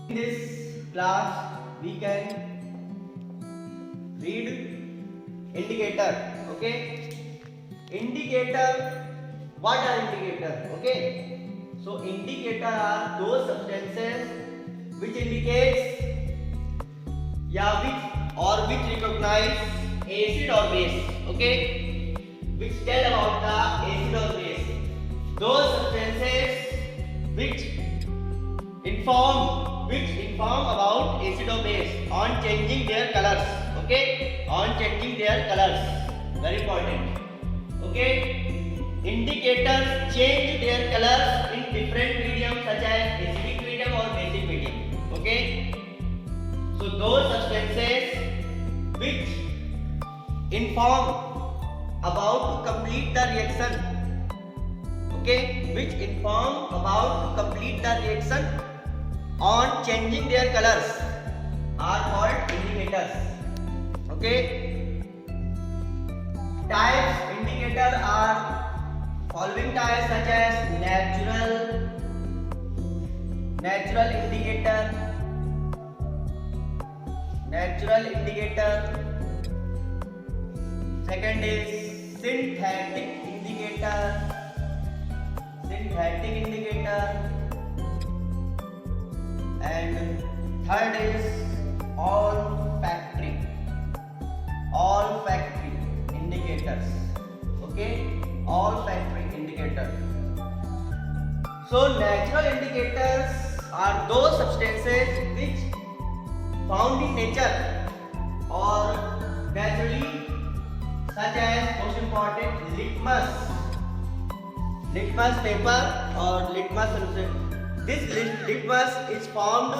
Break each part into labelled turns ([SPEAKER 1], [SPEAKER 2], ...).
[SPEAKER 1] In this class, we can read indicator. Okay, indicator. What are indicator? Okay, so indicator are those substances which indicates which recognize acid or base. Okay, which tell about the acid or base. Those substances inform about acid or base on changing their colors. Okay, on changing their colors, very important. Okay, indicators change their colors in different mediums such as acidic medium or basic medium. Okay, so those substances which inform about to complete the reaction, okay, which inform about to complete the reaction on changing their colors are called indicators. Okay, types indicator are following types such as natural indicator. Second is synthetic indicator. And third is olfactory indicators. Okay, olfactory indicator. So natural indicators are those substances which found in nature or naturally, such as most important litmus paper or litmus solution. This litmus is formed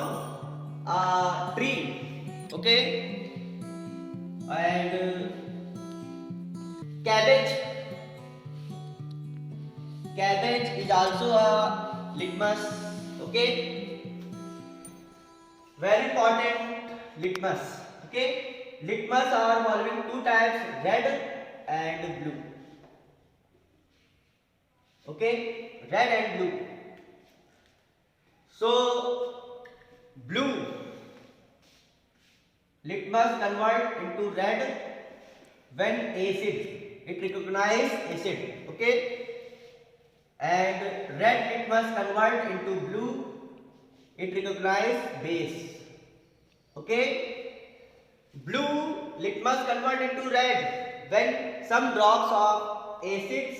[SPEAKER 1] tree. Okay, and cabbage is also a litmus. Okay, very important litmus. Okay, litmus are following two types, red and blue. Okay, red and blue. So blue litmus convert into red when it recognize acid. Okay, and red litmus convert into blue, it recognize base. Okay, blue litmus convert into red when some drops of acids,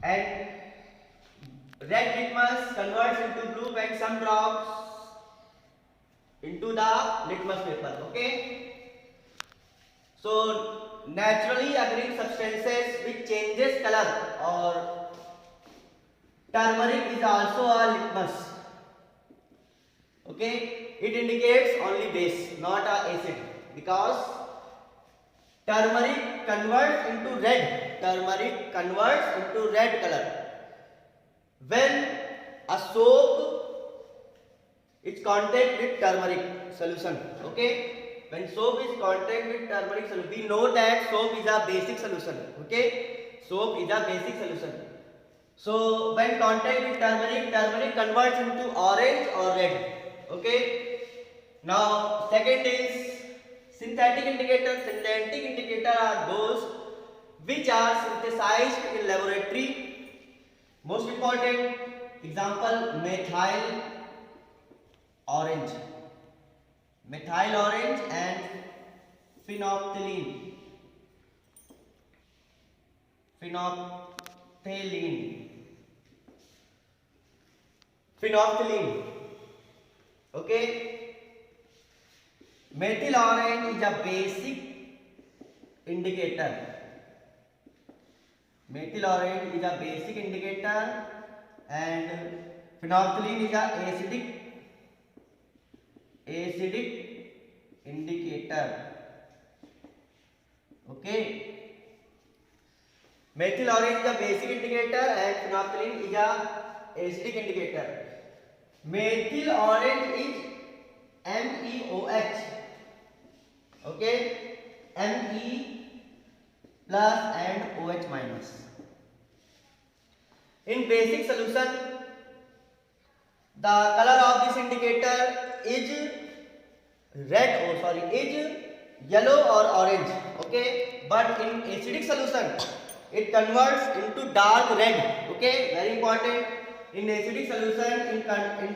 [SPEAKER 1] and red litmus converts into blue when some drops into the litmus paper. Okay, so naturally occurring substances which changes color, or turmeric is also a litmus. Okay, it indicates only base, not a acid, because turmeric converts into red color when a soap is contact with turmeric solution. Okay, when soap is contact with turmeric solution, we know that soap is a basic solution. Okay, soap is a basic solution. So when contact with turmeric converts into orange or red. Okay, now second is synthetic indicator. Synthetic indicator are those which are synthesized in laboratory. Most important example, methyl orange and phenolphthalein. Okay, methyl orange is a basic indicator. And phenolphthalein is a acidic indicator. Okay, methyl orange is a basic indicator and phenolphthalein is a acidic indicator. Methyl orange is MEOH. Okay, Me plus and OH minus. In basic solution, The color of this indicator is yellow or orange. Okay, but in acidic solution it converts into dark red. Okay, very important. In acidic solution it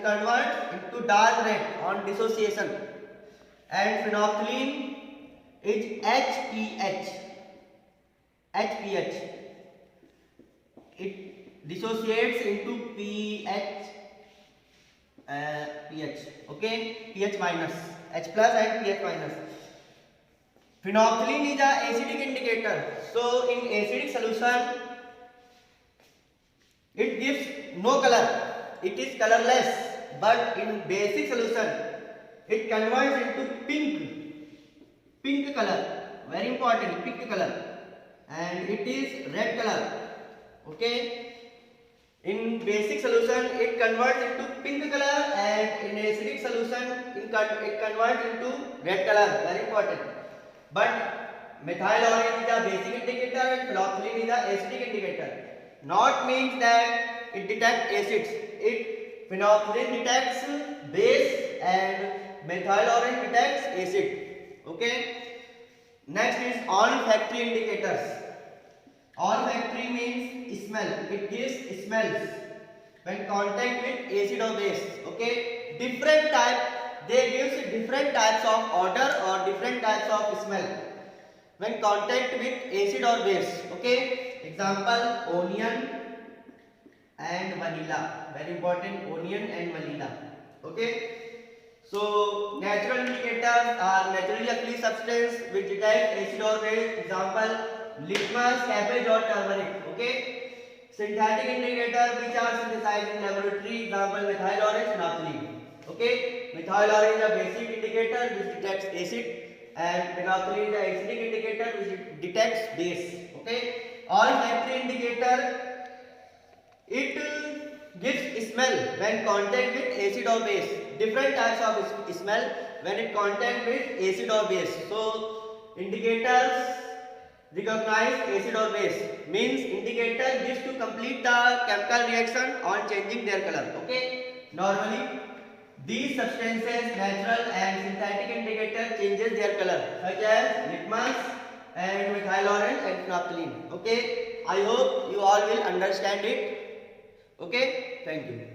[SPEAKER 1] converts into dark red on dissociation. And phenolphthalein is HPH. It dissociates into pH. Okay, pH minus, H plus and pH minus. Phenolphthalein is a acidic indicator. So in acidic solution it gives no color, it is colorless. But in basic solution it converts into pink color, very important, pink color, and it is red color. Okay, in basic solution it converts into pink color, and in acidic solution it converts into red color, very important. But methyl orange is a basic indicator and phenolphthalein is a acidic indicator. Not means that it detects acids. Phenolphthalein detects base and methyl orange detects acid. Okay. Next is olfactory indicators. Olfactory means smell. It gives smells when contact with acid or base. Okay. Different type. They gives different types of odor or different types of smell when contact with acid or base. Okay. Example: onion and vanilla. Very important, onion and vanilla. Okay. So natural indicators are naturally occurring substance which detect acid or base. Example: litmus, cabbage or turmeric. Okay. Synthetic indicators which are synthesized in laboratory. Example: methyl orange, phenolphthalein. Okay. Methyl orange is a basic indicator which detects acid, and phenolphthalein is a acidic indicator which detects base. Okay. Olfactory indicator, it gives smell when contact with acid or base. Different types of smell when it contact with acid or base. So indicators recognize acid or base, means indicator gives to complete the chemical reaction on changing their color. Okay. Normally these substances, natural and synthetic indicator, changes their color, such as litmus and methyl orange and phenolphthalein. Okay, I hope you all will understand it. Okay, thank you.